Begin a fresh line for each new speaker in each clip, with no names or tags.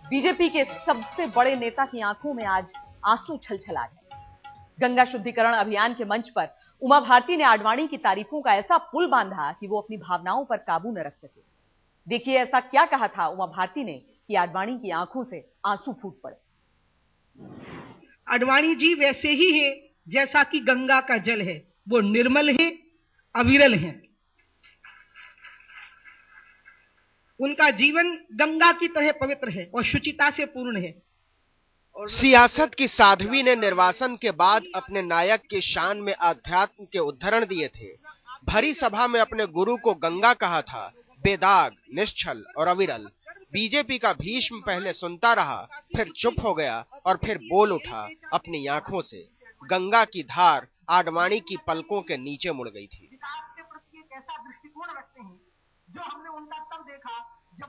BJP के सबसे बड़े नेता की आंखों में आज आंसू छलछला गए। गंगा शुद्धिकरण अभियान के मंच पर उमा भारती ने आडवाणी की तारीफों का ऐसा पुल बांधा कि वो अपनी भावनाओं पर काबू न रख सके। देखिए ऐसा क्या कहा था उमा भारती ने कि आडवाणी की आंखों से आंसू फूट पड़े।
आडवाणी जी वैसे ही है जैसा कि गंगा का जल है, वो निर्मल है, अविरल है। उनका जीवन गंगा की तरह पवित्र है और शुचिता से पूर्ण है।
सियासत की साध्वी ने निर्वासन के बाद अपने नायक की शान में आध्यात्म के उद्धरण दिए थे। भरी सभा में अपने गुरु को गंगा कहा था, बेदाग, निश्चल और अविरल। बीजेपी का भीष्म पहले सुनता रहा, फिर चुप हो गया और फिर बोल उठा अपनी आंखों से। गंगा की धार आडवाणी की पलकों के नीचे मुड़ गई थी।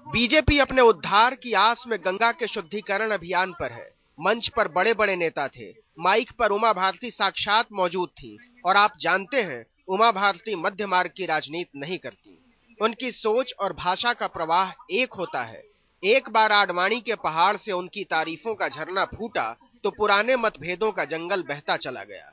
बीजेपी अपने उद्धार की आस में गंगा के शुद्धिकरण अभियान पर है। मंच पर बड़े बड़े नेता थे, माइक पर उमा भारती साक्षात मौजूद थी। और आप जानते हैं, उमा भारती मध्य मार्ग की राजनीति नहीं करती। उनकी सोच और भाषा का प्रवाह एक होता है। एक बार आडवाणी के पहाड़ से उनकी तारीफों का झरना फूटा तो पुराने मतभेदों का जंगल बहता चला गया।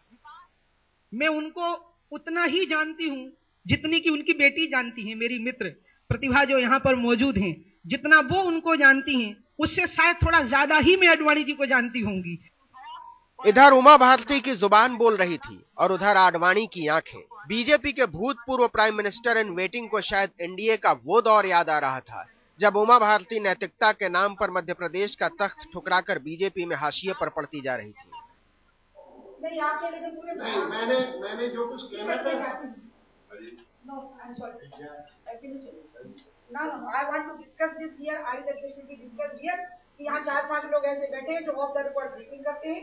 मैं उनको उतना ही जानती हूँ जितनी कि उनकी बेटी जानती है, मेरी मित्र प्रतिभा जो यहाँ पर मौजूद हैं। जितना वो उनको जानती हैं, उससे शायद थोड़ा ज्यादा ही मैं आडवाणी जी को जानती होंगी।
इधर उमा भारती की जुबान बोल रही थी और उधर आडवाणी की आंखें। बीजेपी के भूतपूर्व प्राइम मिनिस्टर इन वेटिंग को शायद एनडीए का वो दौर याद आ रहा था जब उमा भारती नैतिकता के नाम पर मध्य प्रदेश का तख्त ठुकराकर बीजेपी में हाशिए पर पड़ती जा रही थी।
नहीं, आपके लिए नहीं, मैंने जो कुछ कहना था। No, I'm sorry. Actually, no, I want to discuss this here. I that this will be discussed here. कि यहाँ 4-5 लोग ऐसे बैठे हैं जो ऑफ द रिकॉर्ड ब्रीफिंग करते हैं।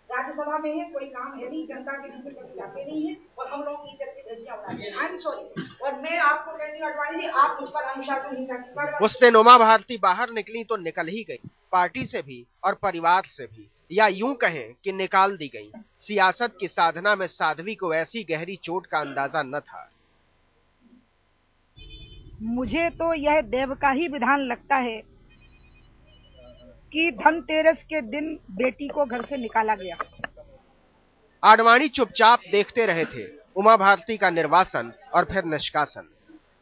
राज्यसभा में है, कोई काम है नहीं, जनता के बीच में कभी जाते नहीं है और हम लोग की चलती धज्जियां उड़ाते हैं। I am sorry. और मैं आपको कहती हूँ आडवाणी जी, आप मुझ पर अनुशासनहीनता की बात।
उस दिन उमा भारती बाहर निकली तो निकल ही गई, पार्टी से भी और परिवार से भी, या यूं कहें कि निकाल दी गई। सियासत की साधना में साध्वी को ऐसी गहरी चोट का अंदाजा न था।
मुझे तो यह देव का ही विधान लगता है कि धनतेरस के दिन बेटी को घर से निकाला गया।
आडवाणी चुपचाप देखते रहे थे उमा भारती का निर्वासन और फिर निष्कासन।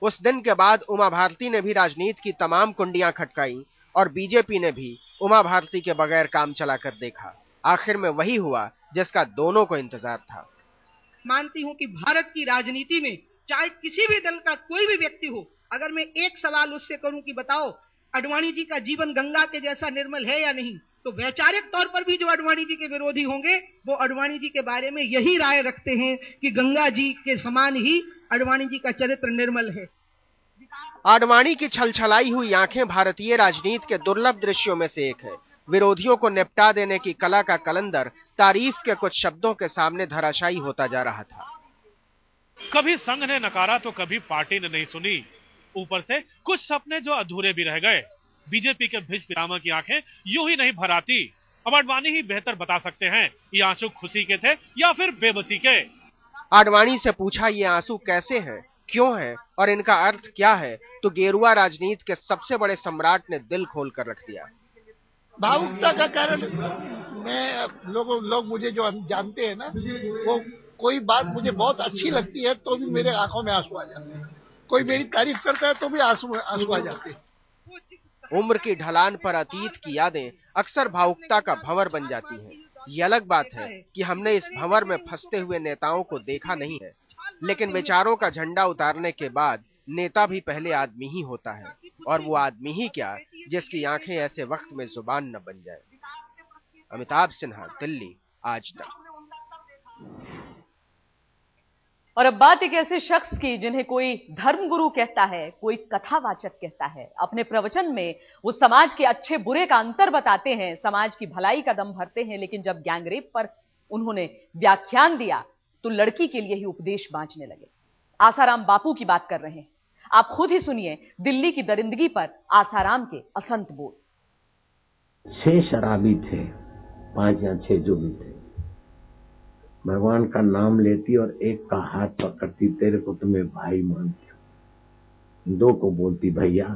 उस दिन के बाद उमा भारती ने भी राजनीति की तमाम कुंडियां खटकाई और बीजेपी ने भी उमा भारती के बगैर काम चलाकर देखा। आखिर में वही हुआ जिसका दोनों को इंतजार था।
मानती हूं कि भारत की राजनीति में चाहे किसी भी दल का कोई भी व्यक्ति हो, अगर मैं एक सवाल उससे करूं कि बताओ आडवाणी जी का जीवन गंगा के जैसा निर्मल है या नहीं, तो वैचारिक तौर पर भी जो आडवाणी जी के विरोधी होंगे वो आडवाणी जी के बारे में यही राय रखते हैं कि गंगा जी के समान ही आडवाणी जी का चरित्र निर्मल है।
आडवाणी की छलछलाई हुई आंखें भारतीय राजनीति के दुर्लभ दृश्यों में से एक है। विरोधियों को निपटा देने की कला का कलंदर तारीफ के कुछ शब्दों के सामने धराशायी होता जा रहा था।
कभी संघ ने नकारा तो कभी पार्टी ने नहीं सुनी। ऊपर से कुछ सपने जो अधूरे भी रह गए। बीजेपी के भीष्म पितामह की आंखें यूं ही नहीं भर आती। अब आडवाणी ही बेहतर बता सकते हैं ये आंसू खुशी के थे या फिर बेबसी के।
आडवाणी से पूछा ये आंसू कैसे हैं, क्यों हैं और इनका अर्थ क्या है, तो गेरुआ राजनीति के सबसे बड़े सम्राट ने दिल खोल कर रख दिया।
भावुकता का कारण मैं लोग मुझे जो जानते हैं ना, वो कोई बात मुझे बहुत अच्छी लगती है तो भी मेरे आंखों में आंसू आ जाते हैं। कोई मेरी तारीफ करता है तो भी आंसू आ जाते हैं।
उम्र की ढलान पर अतीत की यादें अक्सर भावुकता का भंवर बन जाती हैं। ये अलग बात है कि हमने इस भंवर में फंसते हुए नेताओं को देखा नहीं है, लेकिन विचारों का झंडा उतारने के बाद नेता भी पहले आदमी ही होता है, और वो आदमी ही क्या जिसकी आंखें ऐसे वक्त में जुबान न बन जाए। अमिताभ सिन्हा, दिल्ली, आज तक।
और अब बात एक ऐसे शख्स की जिन्हें कोई धर्मगुरु कहता है, कोई कथावाचक कहता है। अपने प्रवचन में वो समाज के अच्छे बुरे का अंतर बताते हैं, समाज की भलाई का दम भरते हैं, लेकिन जब गैंगरेप पर उन्होंने व्याख्यान दिया तो लड़की के लिए ही उपदेश बांचने लगे। आसाराम बापू की बात कर रहे हैं। आप खुद ही सुनिए दिल्ली की दरिंदगी पर आसाराम के असंत बोल।
6 शराबी थे, 5 या 6 जो भी थे। भगवान का नाम लेती और एक का हाथ पकड़ती, तेरे को तो मैं भाई मानती हूँ। 2 को बोलती, भैया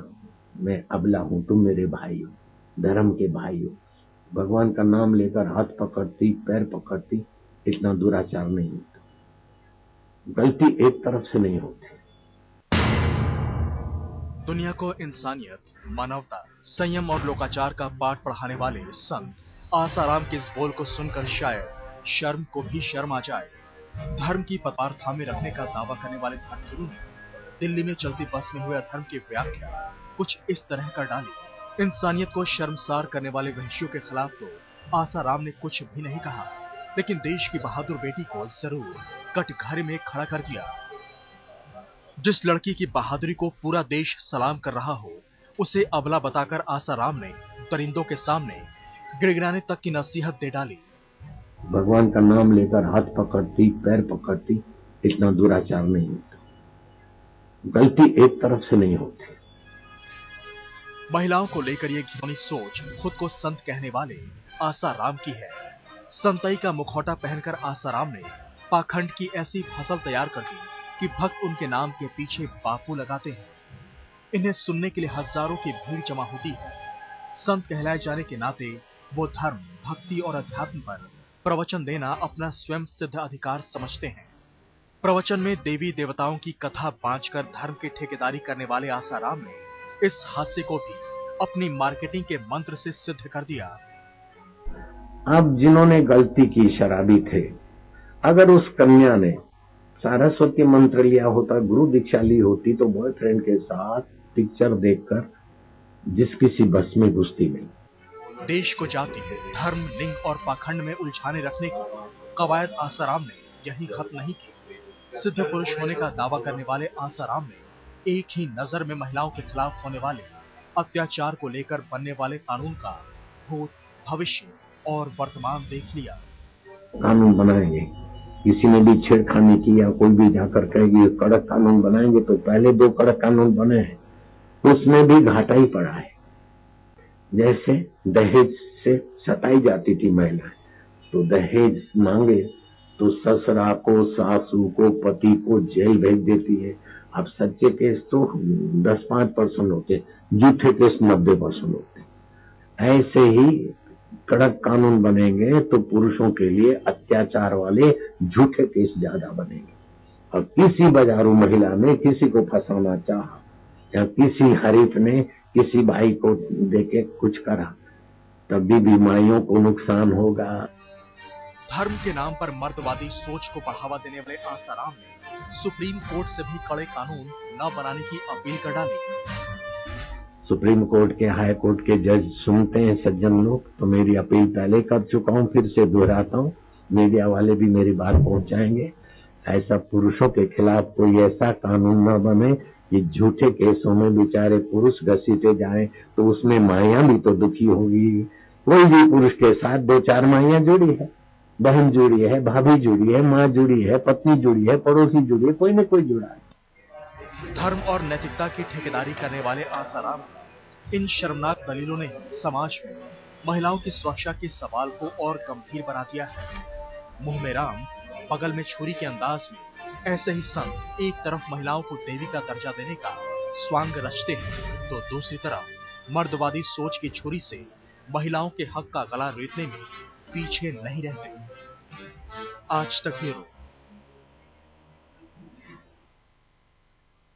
मैं अबला हूं, तुम मेरे भाई हो। धर्म के भाइयों, भगवान का नाम लेकर हाथ पकड़ती, पैर पकड़ती, इतना दुराचार नहीं होता। गलती एक तरफ से नहीं होती।
दुनिया को इंसानियत, मानवता, संयम और लोकाचार का पाठ पढ़ाने वाले संत आसाराम के इस बोल को सुनकर शायद शर्म को भी शर्म आ जाए। धर्म की पतार थामे रखने का दावा करने वाले धर्मगुरु ने दिल्ली में चलती बस में हुए अधर्म की व्याख्या कुछ इस तरह कर डाली। इंसानियत को शर्मसार करने वाले वहशियों के खिलाफ तो आसाराम ने कुछ भी नहीं कहा, लेकिन देश की बहादुर बेटी को जरूर कटघरे में खड़ा कर दिया। जिस लड़की की बहादुरी को पूरा देश सलाम कर रहा हो, उसे अबला बताकर आसाराम ने दरिंदों के सामने गिड़गिड़ाने तक की नसीहत दे डाली।
भगवान का नाम लेकर हाथ पकड़ती, पैर पकड़ती, इतना दुराचार नहीं होता। गलती एक तरफ से नहीं होती।
महिलाओं को लेकर ये घिनौनी सोच खुद को संत कहने वाले आसाराम की है। संतई का मुखौटा पहनकर आसाराम ने पाखंड की ऐसी फसल तैयार कर दी कि भक्त उनके नाम के पीछे बापू लगाते हैं। इन्हें सुनने के लिए हजारों की भीड़ जमा होती है। संत कहलाए जाने के नाते वो धर्म, भक्ति और अध्यात्म पर प्रवचन देना अपना स्वयं सिद्ध अधिकार समझते हैं। प्रवचन में देवी देवताओं की कथा बांचकर धर्म की ठेकेदारी करने वाले आसाराम ने इस हादसे को भी अपनी मार्केटिंग के मंत्र से सिद्ध कर दिया।
अब जिन्होंने गलती की शराबी थे। अगर उस कन्या ने सारस्वती मंत्र लिया होता, गुरु दीक्षा ली होती, तो बॉयफ्रेंड के साथ पिक्चर देखकर जिस किसी बस में घुसती नहीं।
देश को जाति, धर्म, लिंग और पाखंड में उलझाने रखने की कवायद आसाराम ने यही खत्म नहीं की। सिद्ध पुरुष होने का दावा करने वाले आसाराम ने एक ही नजर में महिलाओं के खिलाफ होने वाले अत्याचार को लेकर बनने वाले कानून का भूत, भविष्य और वर्तमान देख लिया।
कानून बनाएंगे, किसी ने भी छेड़खानी की या कोई भी जाकर कहेगी कड़क कानून बनाएंगे, तो पहले 2 कड़क कानून बने हैं, उसमें भी घाटा ही पड़ा है। जैसे दहेज से सताई जाती थी महिलाएं, तो दहेज मांगे तो ससुरा को, सासू को, पति को जेल भेज देती है। अब सच्चे केस तो 10-5% होते, झूठे केस 90% होते। ऐसे ही कड़क कानून बनेंगे तो पुरुषों के लिए अत्याचार वाले झूठे केस ज्यादा बनेंगे। और किसी बाजारू महिला ने किसी को फंसाना चाहा या किसी हरीफ ने किसी भाई को देके कुछ करा, तभी भी माइयों को नुकसान होगा।
धर्म के नाम पर मर्दवादी सोच को बढ़ावा देने वाले आसाराम ने सुप्रीम कोर्ट से भी कड़े कानून न बनाने की अपील कर डाली।
सुप्रीम कोर्ट के, हाई कोर्ट के जज सुनते हैं सज्जन लोग, तो मेरी अपील पहले कर चुका हूं, फिर से दोहराता हूं, मीडिया वाले भी मेरी बात पहुंचाएंगे। ऐसा पुरुषों के खिलाफ कोई ऐसा कानून न बने कि झूठे केसों में बेचारे पुरुष घसीटे जाएं, तो उसमें माइयां भी तो दुखी होगी। कोई भी पुरुष के साथ 2-4 माइयां जुड़ी है, बहन जुड़ी है, भाभी जुड़ी है, माँ जुड़ी है, पत्नी जुड़ी है, पड़ोसी जुड़ी है, कोई न कोई जुड़ा है।
धर्म और नैतिकता की ठेकेदारी करने वाले आसाराम इन शर्मनाक दलीलों ने समाज में महिलाओं की सुरक्षा के सवाल को और गंभीर बना दिया है। मुंह में राम, बगल में छुरी के अंदाज में ऐसे ही संत एक तरफ महिलाओं को देवी का दर्जा देने का स्वांग रचते हैं, तो दूसरी तरफ मर्दवादी सोच की छुरी से महिलाओं के हक का गला रेतने में पीछे नहीं रहते। आज तक ब्यूरो।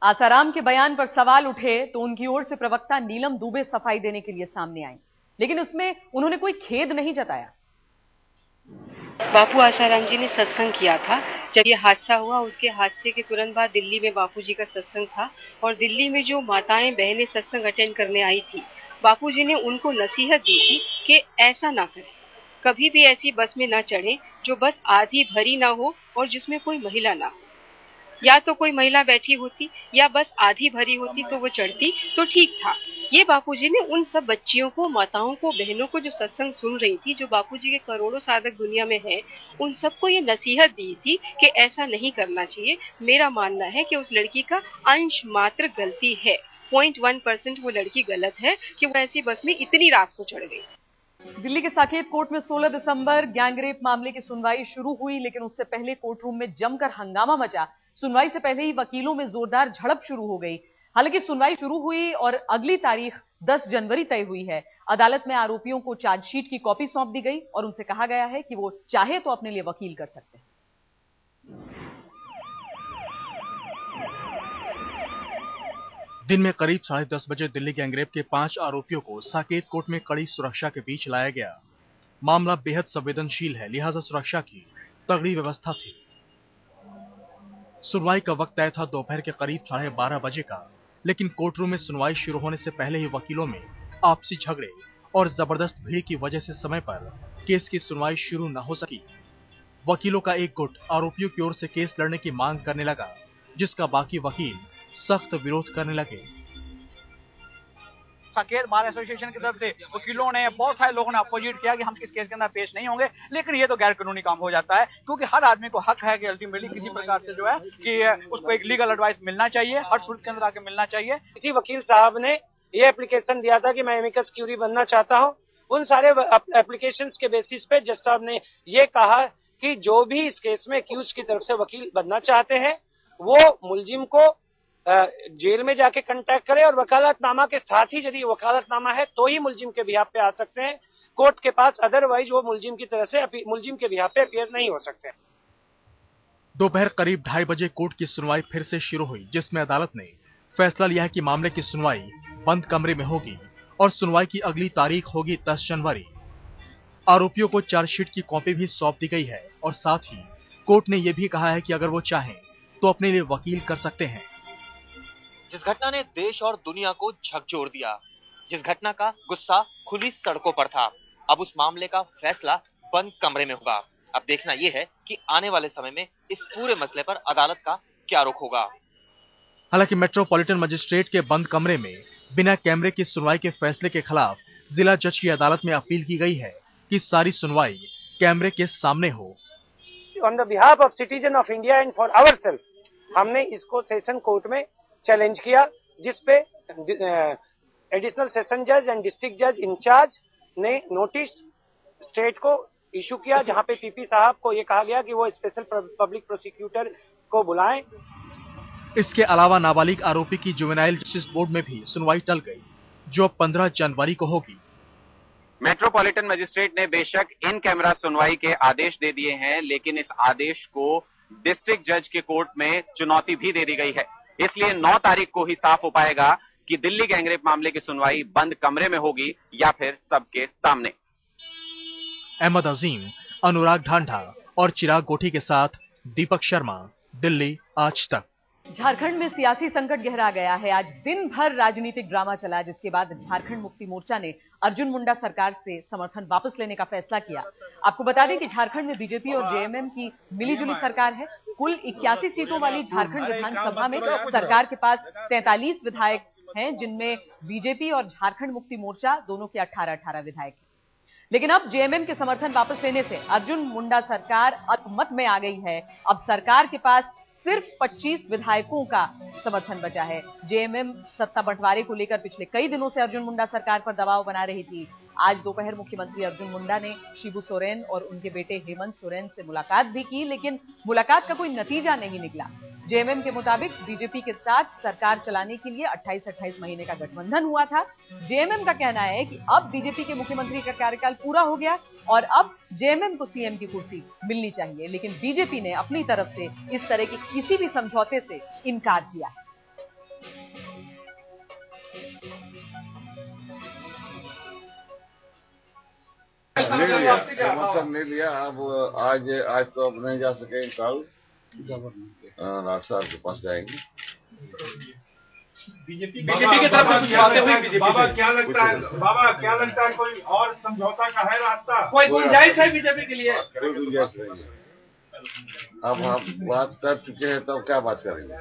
आसाराम के बयान पर सवाल उठे तो उनकी ओर से प्रवक्ता नीलम दुबे सफाई देने के लिए सामने आई, लेकिन उसमें उन्होंने कोई खेद नहीं जताया।
बापू आसाराम जी ने सत्संग किया था। जब ये हादसा हुआ, उसके हादसे के तुरंत बाद दिल्ली में बापू जी का सत्संग था, और दिल्ली में जो माताएं बहनें सत्संग अटेंड करने आई थी, बापू जी ने उनको नसीहत दी थी कि ऐसा ना करें, कभी भी ऐसी बस में ना चढ़ें जो बस आधी भरी ना हो और जिसमें कोई महिला ना हो। या तो कोई महिला बैठी होती या बस आधी भरी होती तो वो चढ़ती तो ठीक था। ये बापूजी ने उन सब बच्चियों को, माताओं को, बहनों को जो सत्संग सुन रही थी, जो बापूजी के करोड़ों साधक दुनिया में हैं, उन सबको ये नसीहत दी थी कि ऐसा नहीं करना चाहिए। मेरा मानना है कि उस लड़की का अंश मात्र गलती है, 0.1% वो लड़की गलत है कि वो ऐसी बस में इतनी रात को चढ़ गई।
दिल्ली के साकेत कोर्ट में 16 दिसंबर गैंगरेप मामले की सुनवाई शुरू हुई, लेकिन उससे पहले कोर्ट रूम में जमकर हंगामा मचा। सुनवाई से पहले ही वकीलों में जोरदार झड़प शुरू हो गई। हालांकि सुनवाई शुरू हुई और अगली तारीख 10 जनवरी तय हुई है। अदालत में आरोपियों को चार्जशीट की कॉपी सौंप दी गई और उनसे कहा गया है कि वो चाहे तो अपने लिए वकील कर सकते हैं।
दिन में करीब 10:30 बजे दिल्ली गैंगरेप के 5 आरोपियों को साकेत कोर्ट में कड़ी सुरक्षा के बीच लाया गया। मामला बेहद संवेदनशील है, लिहाजा सुरक्षा की तगड़ी व्यवस्था थी। सुनवाई का वक्त तय था दोपहर के करीब 12:30 बजे का, लेकिन कोर्ट रूम में सुनवाई शुरू होने से पहले ही वकीलों में आपसी झगड़े और जबरदस्त भीड़ की वजह से समय पर केस की सुनवाई शुरू न हो सकी। वकीलों का एक गुट आरोपियों की ओर से केस लड़ने की मांग करने लगा, जिसका बाकी वकील सख्त विरोध करने लगे।
साकेत बार एसोसिएशन की तरफ से वकीलों ने, बहुत सारे लोगों ने अपोजिट किया कि हम इस केस के अंदर पेश नहीं होंगे, लेकिन ये तो गैर कानूनी काम हो जाता है, क्योंकि हर आदमी को हक है कि अल्टीमेटली किसी प्रकार से जो है कि उसको एक लीगल एडवाइस मिलना चाहिए, हर सूरत के अंदर आके मिलना चाहिए।
किसी वकील साहब ने ये एप्लीकेशन दिया था कि मैं एमिकस क्यूरी बनना चाहता हूँ। उन सारे एप्लीकेशंस के बेसिस पे जज साहब ने ये कहा कि जो भी इस केस में एक्यूज की तरफ से वकील बनना चाहते हैं वो मुलजिम को जेल में जाके कांटेक्ट करे और वकालतनामा के साथ ही यदि वकालतनामा है तो ही मुलजिम के बिहाफ पे आ सकते हैं कोर्ट के पास, अदरवाइज वो मुलजिम की तरह से मुलजिम के बिहाफ पे अपीयर नहीं हो सकते।
दोपहर करीब 2:30 बजे कोर्ट की सुनवाई फिर से शुरू हुई, जिसमें अदालत ने फैसला लिया है कि मामले की सुनवाई बंद कमरे में होगी और सुनवाई की अगली तारीख होगी 10 जनवरी। आरोपियों को चार्जशीट की कॉपी भी सौंप दी गई है और साथ ही कोर्ट ने यह भी कहा है कि अगर वो चाहें तो अपने लिए वकील कर सकते हैं।
जिस घटना ने देश और दुनिया को झकझोर दिया, जिस घटना का गुस्सा खुली सड़कों पर था, अब उस मामले का फैसला बंद कमरे में होगा। अब देखना यह है कि आने वाले समय में इस पूरे मसले पर अदालत का क्या रुख होगा।
हालांकि मेट्रोपॉलिटन मजिस्ट्रेट के बंद कमरे में बिना कैमरे की सुनवाई के फैसले के खिलाफ जिला जज की अदालत में अपील की गई है कि सारी सुनवाई कैमरे के सामने हो।
On the behalf of citizen of India and for ourselves हमने इसको सेशन कोर्ट में चैलेंज किया, जिसपे एडिशनल सेशन जज एंड डिस्ट्रिक्ट जज इंचार्ज ने नोटिस स्टेट को इशू किया, जहां पे पीपी साहब को ये कहा गया कि वो स्पेशल पब्लिक प्रोसिक्यूटर को बुलाएं।
इसके अलावा नाबालिग आरोपी की जुवेनाइल जस्टिस बोर्ड में भी सुनवाई टल गई, जो 15 जनवरी को होगी।
मेट्रोपॉलिटन मजिस्ट्रेट ने बेशक इन कैमरा सुनवाई के आदेश दे दिए हैं, लेकिन इस आदेश को डिस्ट्रिक्ट जज के कोर्ट में चुनौती भी दे दी गई है। इसलिए 9 तारीख को ही साफ हो पाएगा कि दिल्ली गैंगरेप मामले की सुनवाई बंद कमरे में होगी या फिर सबके सामने।
अहमद अजीम, अनुराग ढांढा और चिराग गोठी के साथ दीपक शर्मा, दिल्ली आज तक।
झारखंड में सियासी संकट गहरा गया है। आज दिन भर राजनीतिक ड्रामा चला, जिसके बाद झारखंड मुक्ति मोर्चा ने अर्जुन मुंडा सरकार से समर्थन वापस लेने का फैसला किया। आपको बता दें कि झारखंड में बीजेपी और जेएमएम की मिलीजुली सरकार है। कुल 81 सीटों वाली झारखंड विधानसभा में सरकार के पास 43 विधायक हैं, जिनमें बीजेपी और झारखंड मुक्ति मोर्चा दोनों के 18-18 विधायक हैं। लेकिन अब जेएमएम के समर्थन वापस लेने से अर्जुन मुंडा सरकार अकमत में आ गई है। अब सरकार के पास सिर्फ 25 विधायकों का समर्थन बचा है। जेएमएम सत्ता बंटवारे को लेकर पिछले कई दिनों से अर्जुन मुंडा सरकार पर दबाव बना रही थी। आज दोपहर मुख्यमंत्री अर्जुन मुंडा ने शिबू सोरेन और उनके बेटे हेमंत सोरेन से मुलाकात भी की, लेकिन मुलाकात का कोई नतीजा नहीं निकला। जेएमएम के मुताबिक बीजेपी के साथ सरकार चलाने के लिए 28-28 महीने का गठबंधन हुआ था। जेएमएम का कहना है कि अब बीजेपी के मुख्यमंत्री का कार्यकाल पूरा हो गया और अब जेएमएम को सीएम की कुर्सी मिलनी चाहिए, लेकिन बीजेपी ने अपनी तरफ से इस तरह के किसी भी समझौते से इनकार किया।
समर्थन नहीं लिया। अब आज तो अब नहीं जा सके, कल राठ साहब के पास जाएंगे।
बीजेपी की तरफ से कुछ बातें हुई। बाबा क्या लगता है कोई और समझौता का है रास्ता? कोई गुंजाइश है बीजेपी के लिए?
कोई गुंजाइश नहीं है। अब हम बात कर चुके हैं तो क्या बात करेंगे?